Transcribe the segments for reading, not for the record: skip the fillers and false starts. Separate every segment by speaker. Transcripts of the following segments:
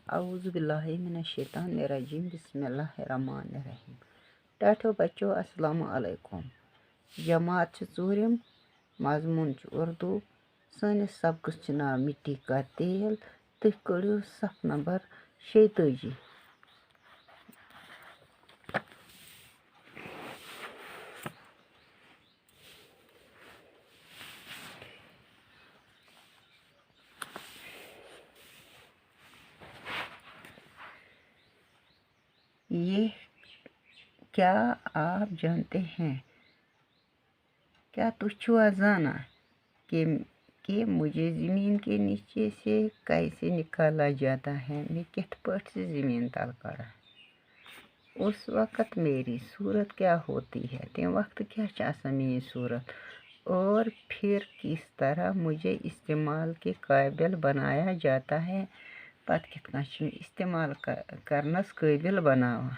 Speaker 1: औज़ुबिल्लाहि मिनश्शैतानिर्रजीम बिस्मिल्लाहिर्रहमानिर्रहीम। टाठो बच्चों अस्सलामु अलैकुम। जमात छ ज़ूरिम मजमून छ उर्दू। सानिस सबकस छ नाव मिट्टी का तेल। तुह कड़ियो सफ नंबर 46। ये क्या आप जानते हैं, क्या तुझ जाना कि मुझे ज़मीन के नीचे से कैसे निकाला जाता है। मैं कित पट से ज़मीन तल कड़ा। उस वक़्त मेरी सूरत क्या होती है, ते वक्त क्या चासा मेरी सूरत, और फिर किस तरह मुझे इस्तेमाल के काबिल बनाया जाता है। पत कित इस्तेमाल करनस काबिल बनावा।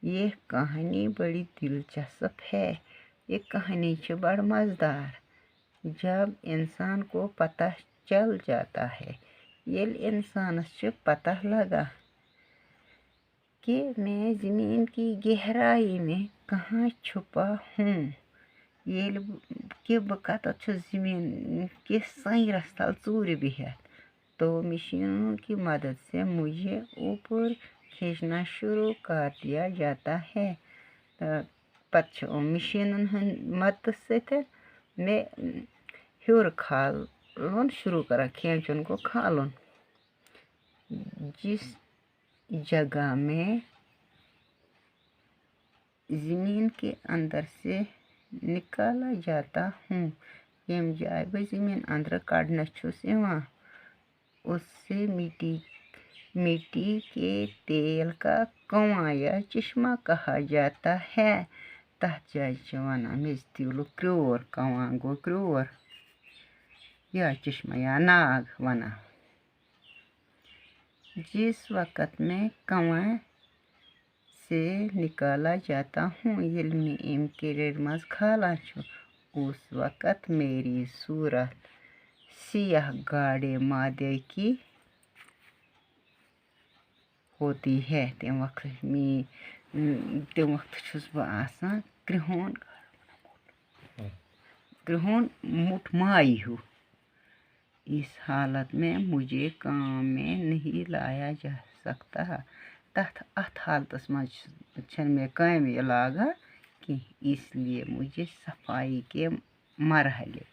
Speaker 1: ये कहानी बड़ी दिलचस्प है। ये कहानी छ बड़ मज़ेदार। जब इंसान को पता चल जाता है, ये इंसान से पता लगा कि मैं ज़मीन की गहराई में कहाँ छुपा हूँ। ये कि बकत ज़मीन के सैरस तल चूर बिहत, तो मशीनों की मदद से मुझे ऊपर खींचना शुरू कर दिया जाता है। पत मशीन मदद से मैं हर खालन शुरू करा, खींचन को खालन। जिस जगह में ज़मीन के अंदर से निकाला जाता हूँ, यम जाय ब ज़मीन अंदर काटना छुस इवां, उससे मिट्टी के तेल का कुआं या चश्मा कहा जाता है। तथ जाय वना मेज तिलु क्रोर, कुआं गो क्रोर या चश्मा या नाग वना। जिस वक़्त में कुआं से निकाला जाता हूँ, यिल्मी इम किरेर मज खाला छु, उस वक़्त मेरी सूरत सियाह गाढ़े मादे की होती है। ते वक्त छुस बह आसान कृहोन मुठ माई हूँ। इस हालत में मुझे काम में नहीं लाया जा सकता। तथ अथ हालतस मज में काम लागा कि इसलिए मुझे सफाई के मरहले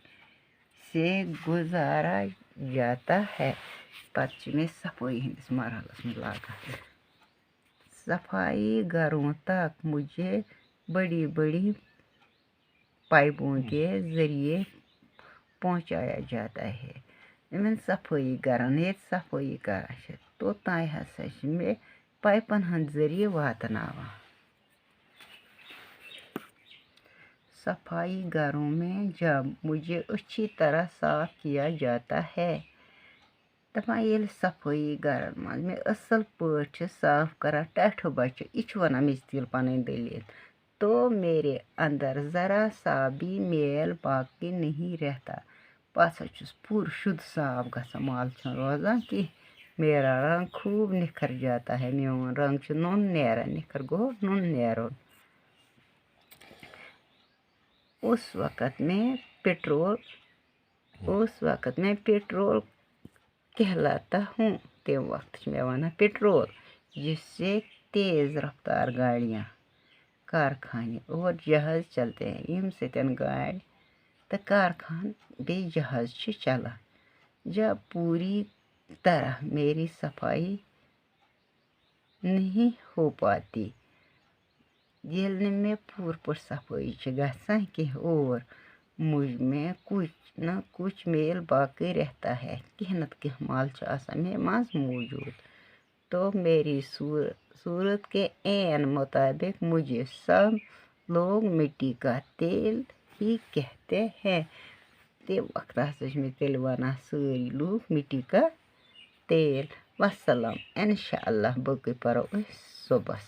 Speaker 1: से गुजारा जाता है। पच में सफाई हिंदिस मरहलस में लागा। सफाई घरों तक मुझे बड़ी बड़ी पाइपों के ज़रिए पहुंचाया जाता है। इन सफाई गरन ये सफाई कर तो ताई हसा में पाइपन हंद ज़रिए वातनावा। सफाई घरों में जब मुझे अच्छी तरह साफ किया जाता है, दपा ये सफाई घर में असल पट साफ करा टाठो बच्चो इच वना मिस्तिल पन दलील, तो मेरे अंदर ज़रा सा भी मेल बाकी नहीं रहता। पासा चुस पूर शुद्ध साफ गसा, माल छ रोजान कि मेरा रंग खूब निखर जाता है। मेरा रंग छ नुन नेरा, निखर गो नुन नेरो। उस वक़्त में पेट्रोल कहलाता हूँ। ते वक्त में वना पेट्रोल, जिससे तेज़ रफ्तार गाड़ियाँ, कारखाने और जहाज़ चलते हैं। इम से गाड़ी तो कारखान बे जहाज़ चला। जब पूरी तरह मेरी सफाई नहीं हो पाती, जेल में पूर पर सफाई गसा कि और मुझ में कुछ न कुछ मेल बाकी रहता है। कहनत के माल में मज मौजूद, तो मेरी सूरत के एन मुताबिक मुझे सब लोग मिट्टी का तेल ही कहते हैं। ते वक्त में तेल वना सारी लोग मिट्टी का तेल। वस्सलाम, इंशाअल्लाह बकि परो सुबह।